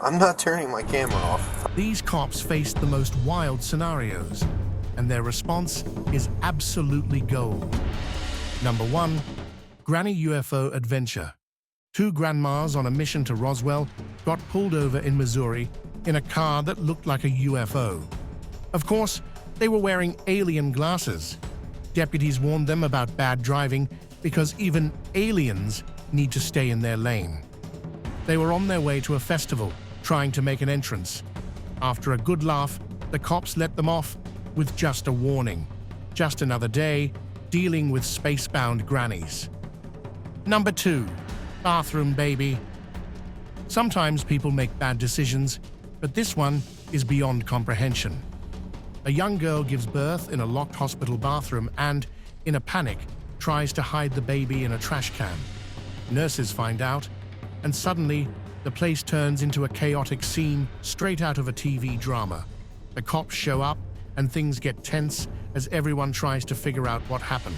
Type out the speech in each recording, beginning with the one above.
I'm not turning my camera off. These cops faced the most wild scenarios, and their response is absolutely gold. Number 1. Granny UFO Adventure. Two grandmas on a mission to Roswell got pulled over in Missouri in a car that looked like a UFO. Of course, they were wearing alien glasses. Deputies warned them about bad driving because even aliens need to stay in their lane. They were on their way to a festival, trying to make an entrance. After a good laugh, the cops let them off with just a warning. Just another day dealing with space-bound grannies. Number 2. Bathroom baby. Sometimes people make bad decisions, but this one is beyond comprehension. A young girl gives birth in a locked hospital bathroom and, in a panic, tries to hide the baby in a trash can. Nurses find out, and suddenly, the place turns into a chaotic scene straight out of a TV drama. The cops show up, and things get tense as everyone tries to figure out what happened.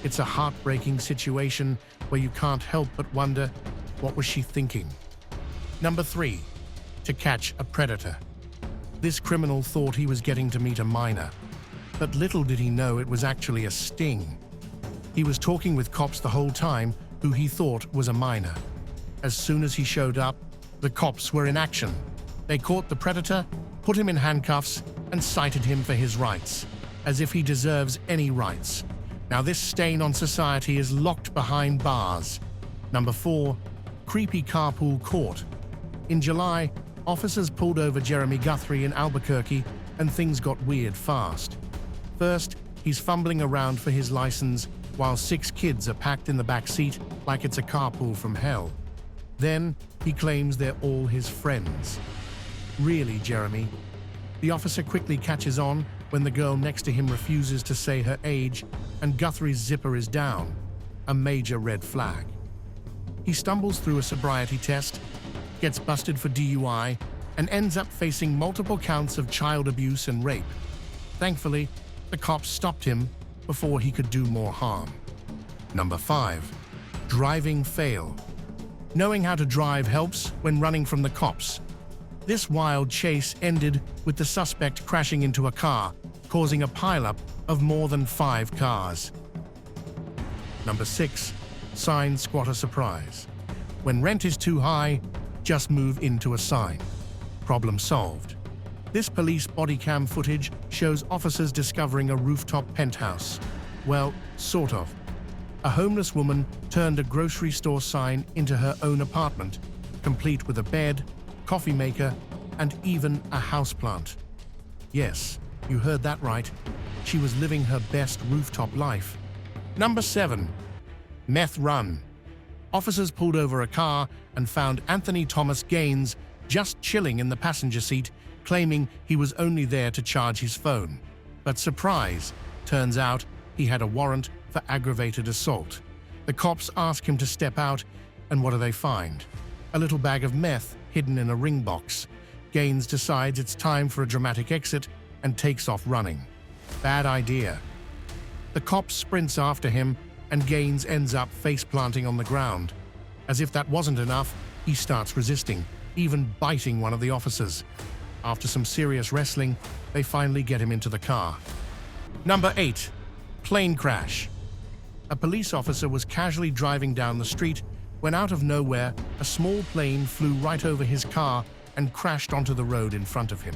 It's a heartbreaking situation where you can't help but wonder, what was she thinking? Number 3. To catch a predator. This criminal thought he was getting to meet a minor, but little did he know it was actually a sting. He was talking with cops the whole time who he thought was a minor. As soon as he showed up, the cops were in action. They caught the predator, put him in handcuffs, and cited him for his rights, as if he deserves any rights. Now this stain on society is locked behind bars. Number 4. Creepy carpool caught. In July, officers pulled over Jeremy Guthrie in Albuquerque, and things got weird fast. First, he's fumbling around for his license while 6 kids are packed in the back seat like it's a carpool from hell. Then, he claims they're all his friends. Really, Jeremy? The officer quickly catches on when the girl next to him refuses to say her age and Guthrie's zipper is down, a major red flag. He stumbles through a sobriety test, gets busted for DUI, and ends up facing multiple counts of child abuse and rape. Thankfully, the cops stopped him before he could do more harm. Number 5. Driving fail. Knowing how to drive helps when running from the cops. This wild chase ended with the suspect crashing into a car, causing a pileup of more than 5 cars. Number 6. Sign squatter surprise. When rent is too high, just move into a sign. Problem solved. This police bodycam footage shows officers discovering a rooftop penthouse. Well, sort of. A homeless woman turned a grocery store sign into her own apartment, complete with a bed, coffee maker, and even a houseplant. Yes, you heard that right. She was living her best rooftop life. Number 7. Meth run. Officers pulled over a car and found Anthony Thomas Gaines just chilling in the passenger seat, claiming he was only there to charge his phone. But surprise, turns out he had a warrant for aggravated assault. The cops ask him to step out, and what do they find? A little bag of meth hidden in a ring box. Gaines decides it's time for a dramatic exit and takes off running. Bad idea. The cop sprints after him, and Gaines ends up face-planting on the ground. As if that wasn't enough, he starts resisting, even biting one of the officers. After some serious wrestling, they finally get him into the car. Number 8. Plane crash. A police officer was casually driving down the street when out of nowhere, a small plane flew right over his car and crashed onto the road in front of him.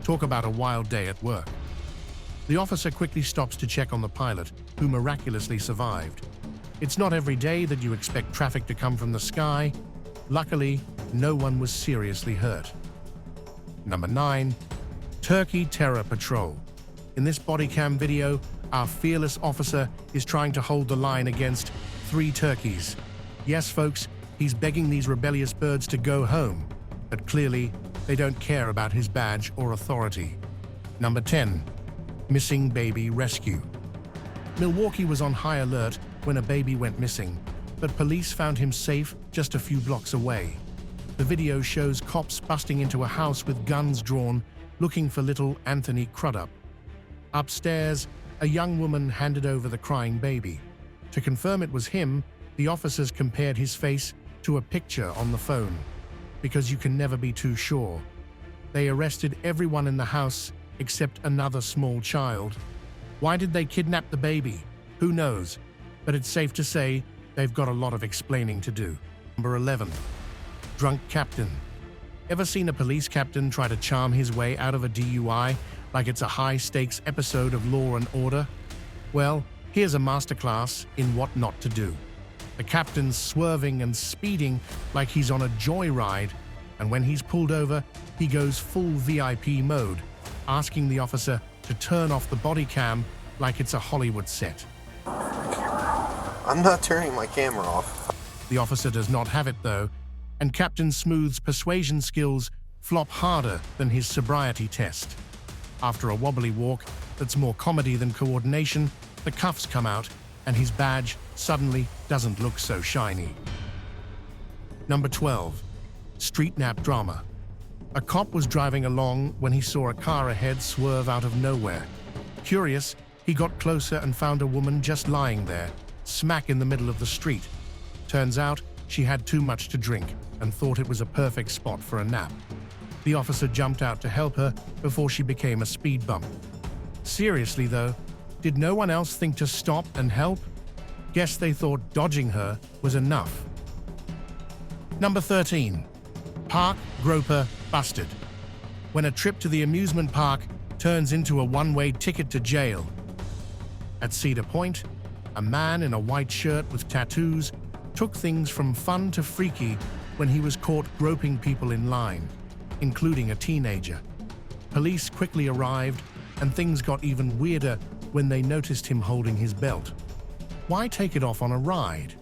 Talk about a wild day at work. The officer quickly stops to check on the pilot, who miraculously survived. It's not every day that you expect traffic to come from the sky. Luckily, no one was seriously hurt. Number 9. Turkey Terror Patrol. In this bodycam video, our fearless officer is trying to hold the line against 3 turkeys. Yes, folks, he's begging these rebellious birds to go home, but clearly, they don't care about his badge or authority. Number 10. Missing baby rescue. Milwaukee was on high alert when a baby went missing, but police found him safe just a few blocks away. The video shows cops busting into a house with guns drawn, looking for little Anthony Crudup. Upstairs, a young woman handed over the crying baby. To confirm it was him, the officers compared his face to a picture on the phone. because you can never be too sure. They arrested everyone in the house except another small child. Why did they kidnap the baby? Who knows? But it's safe to say they've got a lot of explaining to do. Number 11. Drunk captain. Ever seen a police captain try to charm his way out of a DUI like it's a high-stakes episode of Law and Order? Well, here's a masterclass in what not to do. The captain's swerving and speeding like he's on a joyride, and when he's pulled over, he goes full VIP mode, asking the officer to turn off the body cam like it's a Hollywood set. I'm not turning my camera off. The officer does not have it though, and Captain Smooth's persuasion skills flop harder than his sobriety test. After a wobbly walk that's more comedy than coordination, the cuffs come out, and his badge suddenly doesn't look so shiny. Number 12. Street nap drama. A cop was driving along when he saw a car ahead swerve out of nowhere. Curious, he got closer and found a woman just lying there, smack in the middle of the street. Turns out she had too much to drink and thought it was a perfect spot for a nap. The officer jumped out to help her before she became a speed bump. Seriously though, did no one else think to stop and help? Guess they thought dodging her was enough. Number 13. Park groper busted. When a trip to the amusement park turns into a one-way ticket to jail. At Cedar Point, a man in a white shirt with tattoos took things from fun to freaky when he was caught groping people in line, including a teenager. Police quickly arrived, and things got even weirder when they noticed him holding his belt. Why take it off on a ride?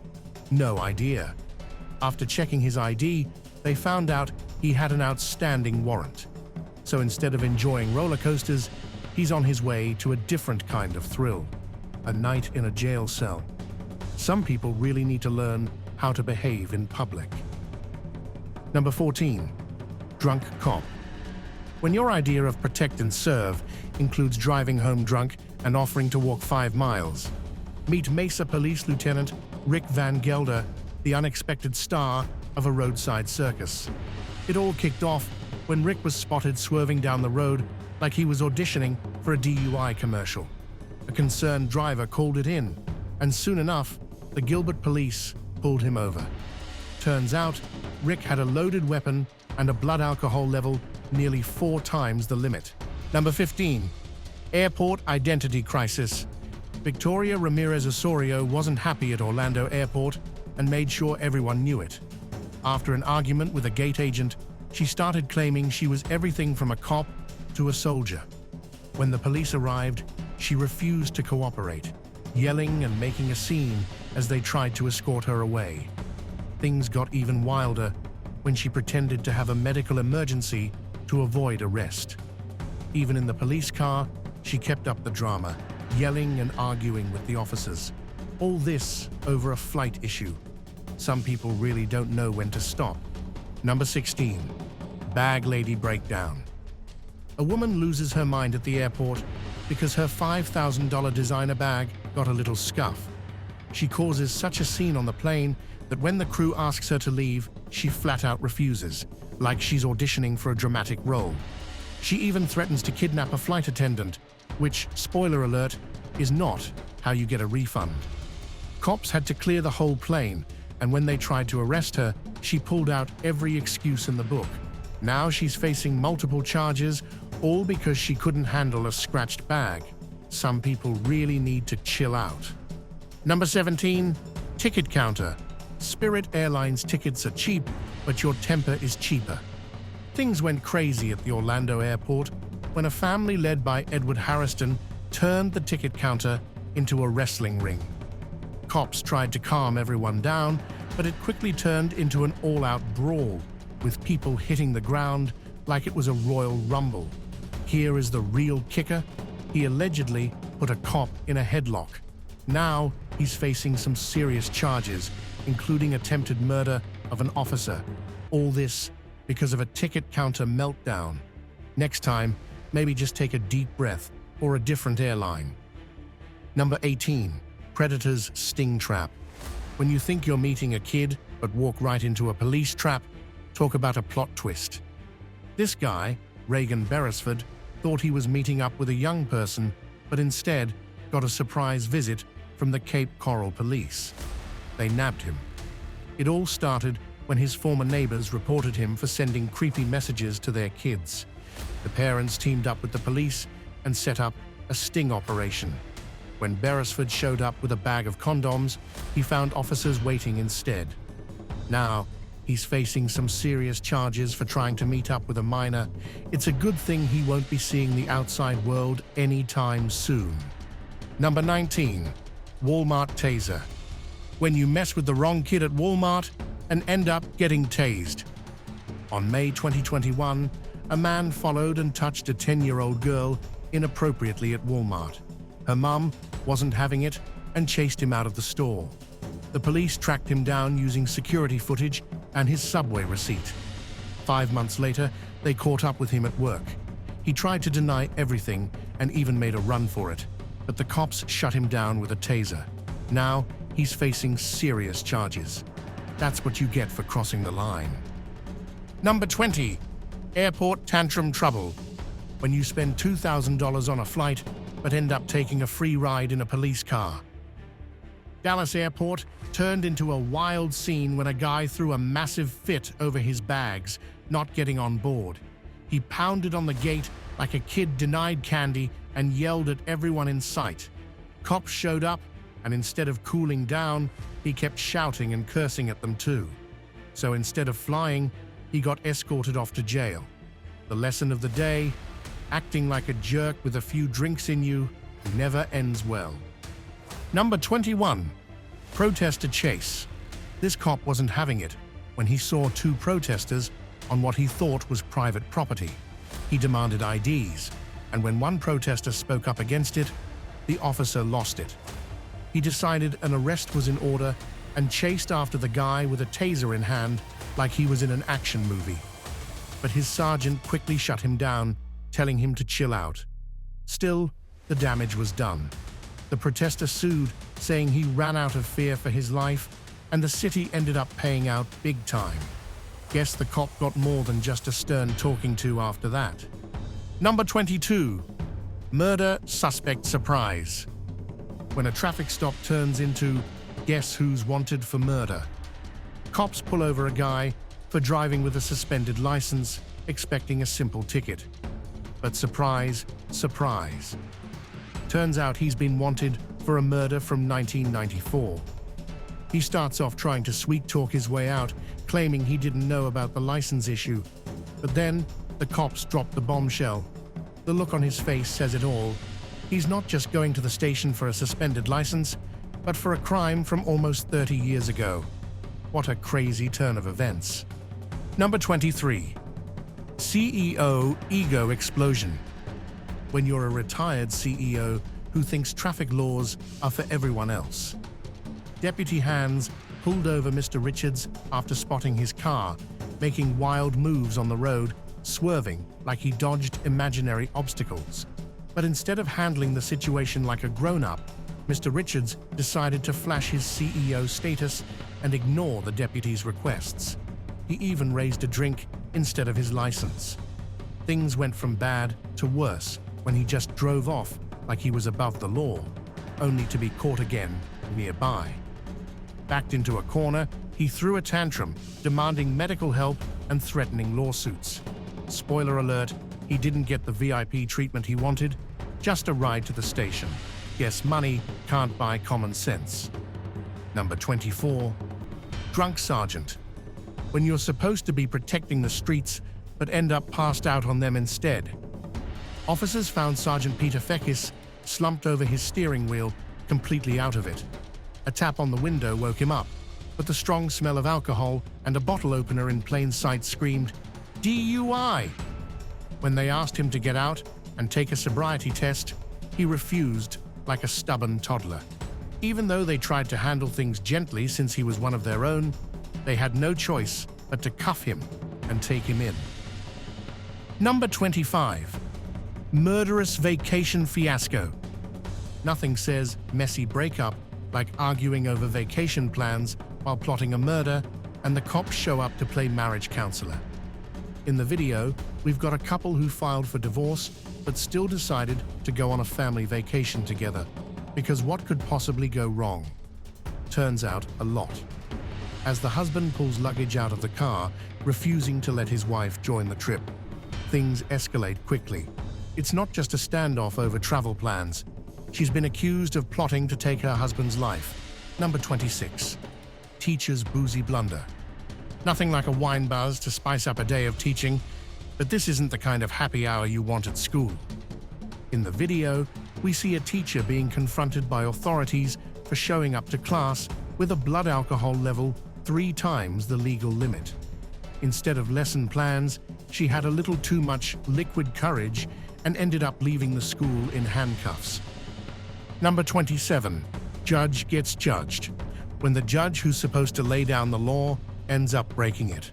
No idea. After checking his ID, they found out he had an outstanding warrant. So instead of enjoying roller coasters, he's on his way to a different kind of thrill: a night in a jail cell. Some people really need to learn how to behave in public. Number 14. Drunk cop. When your idea of protect and serve includes driving home drunk and offering to walk 5 miles, meet Mesa Police Lieutenant Rick Van Gelder, the unexpected star of a roadside circus. It all kicked off when Rick was spotted swerving down the road like he was auditioning for a DUI commercial. A concerned driver called it in, and soon enough, the Gilbert police pulled him over. Turns out, Rick had a loaded weapon and a blood alcohol level nearly 4 times the limit. Number 15. Airport identity crisis. Victoria Ramirez Osorio wasn't happy at Orlando Airport and made sure everyone knew it. After an argument with a gate agent, she started claiming she was everything from a cop to a soldier. When the police arrived, she refused to cooperate, yelling and making a scene as they tried to escort her away. Things got even wilder when she pretended to have a medical emergency to avoid arrest. Even in the police car, she kept up the drama, yelling and arguing with the officers. All this over a flight issue. Some people really don't know when to stop. Number 16. Bag lady breakdown. A woman loses her mind at the airport because her $5,000 designer bag got a little scuff. She causes such a scene on the plane that when the crew asks her to leave, she flat out refuses, like she's auditioning for a dramatic role. She even threatens to kidnap a flight attendant, which, spoiler alert, is not how you get a refund. Cops had to clear the whole plane, and when they tried to arrest her, she pulled out every excuse in the book. Now she's facing multiple charges, all because she couldn't handle a scratched bag. Some people really need to chill out. Number 17. Ticket counter. Spirit Airlines tickets are cheap, but your temper is cheaper. Things went crazy at the Orlando airport when a family led by Edward Harrison turned the ticket counter into a wrestling ring. Cops tried to calm everyone down, but it quickly turned into an all-out brawl, with people hitting the ground like it was a Royal Rumble. Here is the real kicker. He allegedly put a cop in a headlock. Now he's facing some serious charges, including attempted murder of an officer. All this because of a ticket counter meltdown. Next time, maybe just take a deep breath or a different airline. Number 18. Predator's sting trap. When you think you're meeting a kid but walk right into a police trap, Talk about a plot twist. This guy, Reagan Beresford, thought he was meeting up with a young person, but instead got a surprise visit from the Cape Coral police. They nabbed him. It all started when his former neighbors reported him for sending creepy messages to their kids. The parents teamed up with the police and set up a sting operation. When Beresford showed up with a bag of condoms, he found officers waiting instead. Now, he's facing some serious charges for trying to meet up with a minor. It's a good thing he won't be seeing the outside world anytime soon. Number 19. Walmart taser. When you mess with the wrong kid at Walmart and end up getting tased. On May 2021, a man followed and touched a 10-year-old girl inappropriately at Walmart. Her mum wasn't having it and chased him out of the store. The police tracked him down using security footage and his subway receipt. 5 months later, they caught up with him at work. He tried to deny everything and even made a run for it, but the cops shut him down with a taser. Now, he's facing serious charges. That's what you get for crossing the line. Number 20. Airport tantrum trouble. When you spend $2,000 on a flight, but end up taking a free ride in a police car. Dallas Airport turned into a wild scene when a guy threw a massive fit over his bags, not getting on board. He pounded on the gate like a kid denied candy and yelled at everyone in sight. Cops showed up, and instead of cooling down, he kept shouting and cursing at them too. So instead of flying, he got escorted off to jail. The lesson of the day: acting like a jerk with a few drinks in you never ends well. Number 21. Protester chase. This cop wasn't having it when he saw two protesters on what he thought was private property. He demanded IDs, and when one protester spoke up against it, the officer lost it. He decided an arrest was in order and chased after the guy with a taser in hand like he was in an action movie. But his sergeant quickly shut him down, telling him to chill out. Still, the damage was done. The protester sued, saying he ran out of fear for his life, and the city ended up paying out big time. Guess the cop got more than just a stern talking to after that. Number 22. Murder suspect surprise. When a traffic stop turns into guess who's wanted for murder. Cops pull over a guy for driving with a suspended license, expecting a simple ticket. But surprise, surprise. Turns out he's been wanted for a murder from 1994. He starts off trying to sweet-talk his way out, claiming he didn't know about the license issue. But then, the cops drop the bombshell. The look on his face says it all. He's not just going to the station for a suspended license, but for a crime from almost 30 years ago. What a crazy turn of events. Number 23. CEO ego explosion. When you're a retired CEO who thinks traffic laws are for everyone else. Deputy Hands pulled over Mr. Richards after spotting his car, making wild moves on the road, swerving like he dodged imaginary obstacles. But instead of handling the situation like a grown-up, Mr. Richards decided to flash his CEO status and ignore the deputy's requests. He even raised a drink instead of his license. Things went from bad to worse when he just drove off like he was above the law, only to be caught again nearby. Backed into a corner, he threw a tantrum, demanding medical help and threatening lawsuits. Spoiler alert, he didn't get the VIP treatment he wanted, just a ride to the station. Guess money can't buy common sense. Number 24. Drunk sergeant. When you're supposed to be protecting the streets, but end up passed out on them instead. Officers found Sergeant Peter Feckis slumped over his steering wheel, completely out of it. A tap on the window woke him up, but the strong smell of alcohol and a bottle opener in plain sight screamed, DUI! When they asked him to get out and take a sobriety test, he refused like a stubborn toddler. Even though they tried to handle things gently since he was one of their own, they had no choice but to cuff him and take him in. Number 25. Murderous vacation fiasco. Nothing says messy breakup like arguing over vacation plans while plotting a murder, and the cops show up to play marriage counselor. In the video, we've got a couple who filed for divorce but still decided to go on a family vacation together, because what could possibly go wrong? Turns out a lot. As the husband pulls luggage out of the car, refusing to let his wife join the trip, things escalate quickly. It's not just a standoff over travel plans. She's been accused of plotting to take her husband's life. Number 26. Teacher's boozy blunder. Nothing like a wine buzz to spice up a day of teaching, but this isn't the kind of happy hour you want at school. In the video, we see a teacher being confronted by authorities for showing up to class with a blood alcohol level 3 times the legal limit. Instead of lesson plans, she had a little too much liquid courage and ended up leaving the school in handcuffs. Number 27. Judge gets judged. When the judge who's supposed to lay down the law ends up breaking it.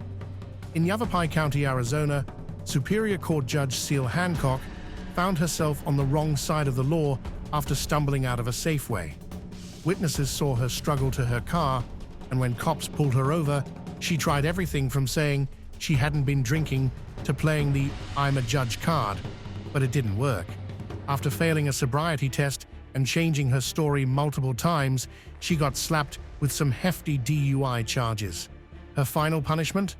In Yavapai County, Arizona, Superior Court Judge Seal Hancock found herself on the wrong side of the law after stumbling out of a Safeway. Witnesses saw her struggle to her car, and when cops pulled her over, she tried everything from saying she hadn't been drinking to playing the "I'm a judge" card, but it didn't work. After failing a sobriety test and changing her story multiple times, she got slapped with some hefty DUI charges. Her final punishment?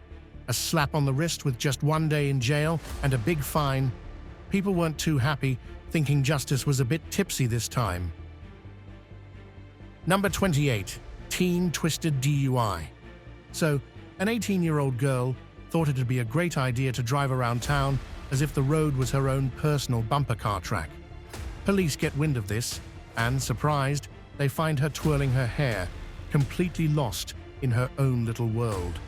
A slap on the wrist with just 1 day in jail and a big fine. People weren't too happy, thinking justice was a bit tipsy this time. Number 28. Teen twisted DUI. So, an 18-year-old girl thought it'd be a great idea to drive around town as if the road was her own personal bumper car track. Police get wind of this, and, surprised, they find her twirling her hair, completely lost in her own little world.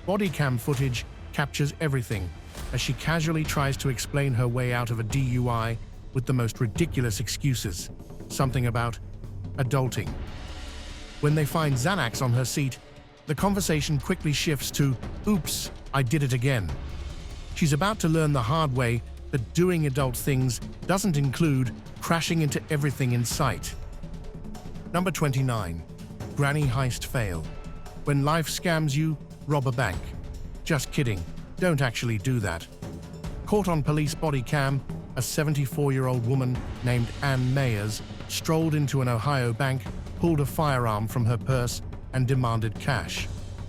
Bodycam footage captures everything as she casually tries to explain her way out of a DUI with the most ridiculous excuses. Something about adulting. When they find Xanax on her seat, the conversation quickly shifts to, "Oops, I did it again." She's about to learn the hard way that doing adult things doesn't include crashing into everything in sight. Number 29. Granny heist fail. When life scams you, rob a bank. Just kidding, don't actually do that. Caught on police body cam, a 74-year-old woman named Ann Mayers strolled into an Ohio bank, pulled a firearm from her purse, and demanded cash.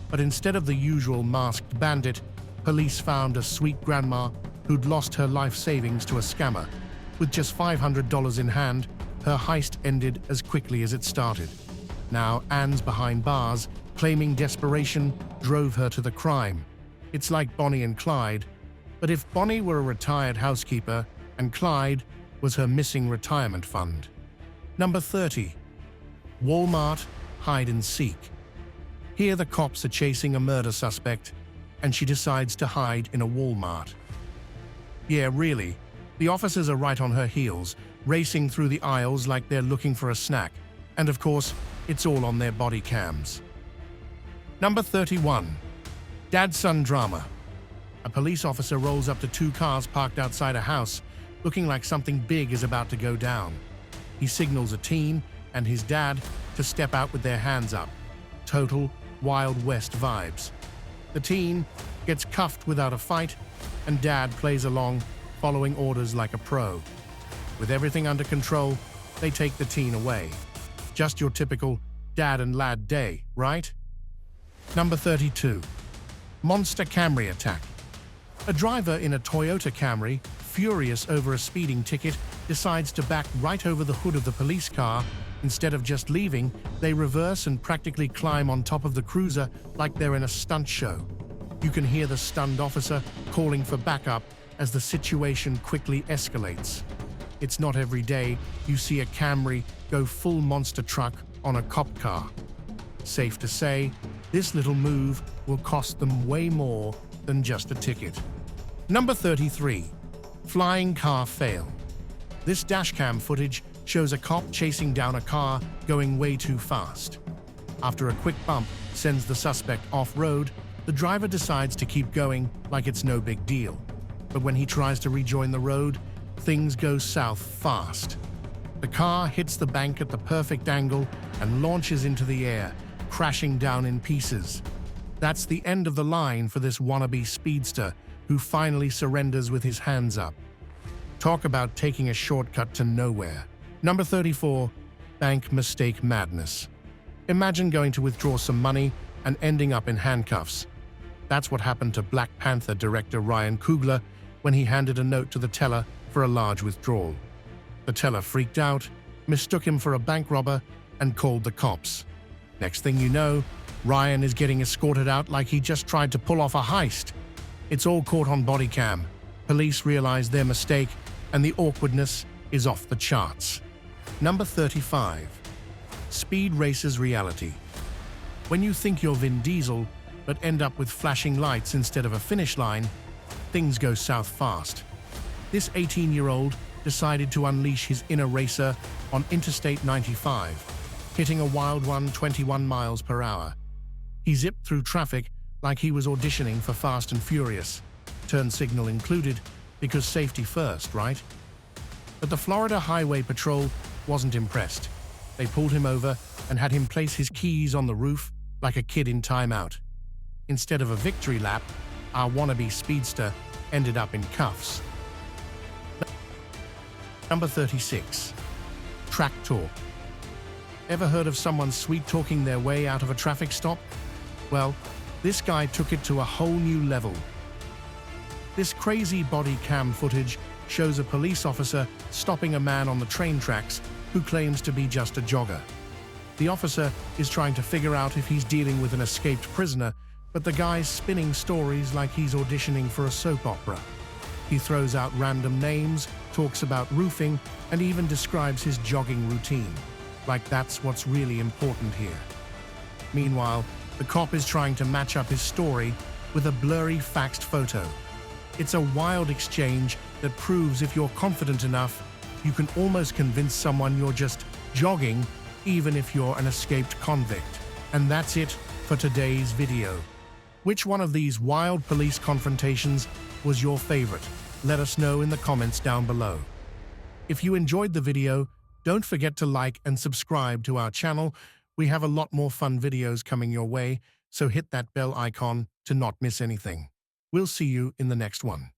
But instead of the usual masked bandit, police found a sweet grandma who'd lost her life savings to a scammer. With just $500 in hand, her heist ended as quickly as it started. Now Ann's behind bars, claiming desperation drove her to the crime. It's like Bonnie and Clyde, but if Bonnie were a retired housekeeper and Clyde was her missing retirement fund. Number 30. Walmart hide and seek. Here the cops are chasing a murder suspect, and she decides to hide in a Walmart. Yeah, really. The officers are right on her heels, racing through the aisles like they're looking for a snack. And of course, it's all on their body cams. Number 31. Dad-son drama. A police officer rolls up to 2 cars parked outside a house, looking like something big is about to go down. He signals a teen and his dad to step out with their hands up. Total Wild West vibes. The teen gets cuffed without a fight, and Dad plays along, following orders like a pro. With everything under control, they take the teen away. Just your typical dad and lad day, right? Number 32. Monster Camry attack. A driver in a Toyota Camry, furious over a speeding ticket, decides to back right over the hood of the police car. Instead of just leaving, they reverse and practically climb on top of the cruiser like they're in a stunt show. You can hear the stunned officer calling for backup as the situation quickly escalates. It's not every day you see a Camry go full monster truck on a cop car. Safe to say, this little move will cost them way more than just a ticket. Number 33. Flying car fail. This dashcam footage shows a cop chasing down a car going way too fast. After a quick bump sends the suspect off-road, the driver decides to keep going like it's no big deal. But when he tries to rejoin the road, things go south fast. The car hits the bank at the perfect angle and launches into the air, crashing down in pieces. That's the end of the line for this wannabe speedster who finally surrenders with his hands up. Talk about taking a shortcut to nowhere. Number 34, bank mistake madness. Imagine going to withdraw some money and ending up in handcuffs. That's what happened to Black Panther director Ryan Coogler when he handed a note to the teller for a large withdrawal. The teller freaked out, mistook him for a bank robber, and called the cops. Next thing you know, Ryan is getting escorted out like he just tried to pull off a heist. It's all caught on Bodycam. Police realize their mistake, and the awkwardness is off the charts. Number 35. Speed Racer's reality. When you think you're Vin Diesel, but end up with flashing lights instead of a finish line, things go south fast. This 18-year-old decided to unleash his inner racer on Interstate 95, hitting a wild 121 miles per hour. He zipped through traffic like he was auditioning for Fast and Furious. Turn signal included, because safety first, right? But the Florida Highway Patrol wasn't impressed. They pulled him over and had him place his keys on the roof like a kid in timeout. Instead of a victory lap, our wannabe speedster ended up in cuffs. Number 36. Track talk. Ever heard of someone sweet-talking their way out of a traffic stop? Well, this guy took it to a whole new level. This crazy body cam footage shows a police officer stopping a man on the train tracks who claims to be just a jogger. The officer is trying to figure out if he's dealing with an escaped prisoner, but the guy's spinning stories like he's auditioning for a soap opera. He throws out random names, talks about roofing, and even describes his jogging routine, like that's what's really important here. Meanwhile, the cop is trying to match up his story with a blurry faxed photo. It's a wild exchange that proves if you're confident enough, you can almost convince someone you're just jogging, even if you're an escaped convict. And that's it for today's video. Which one of these wild police confrontations was your favorite? Let us know in the comments down below. If you enjoyed the video, don't forget to like and subscribe to our channel. We have a lot more fun videos coming your way, so hit that bell icon to not miss anything. We'll see you in the next one.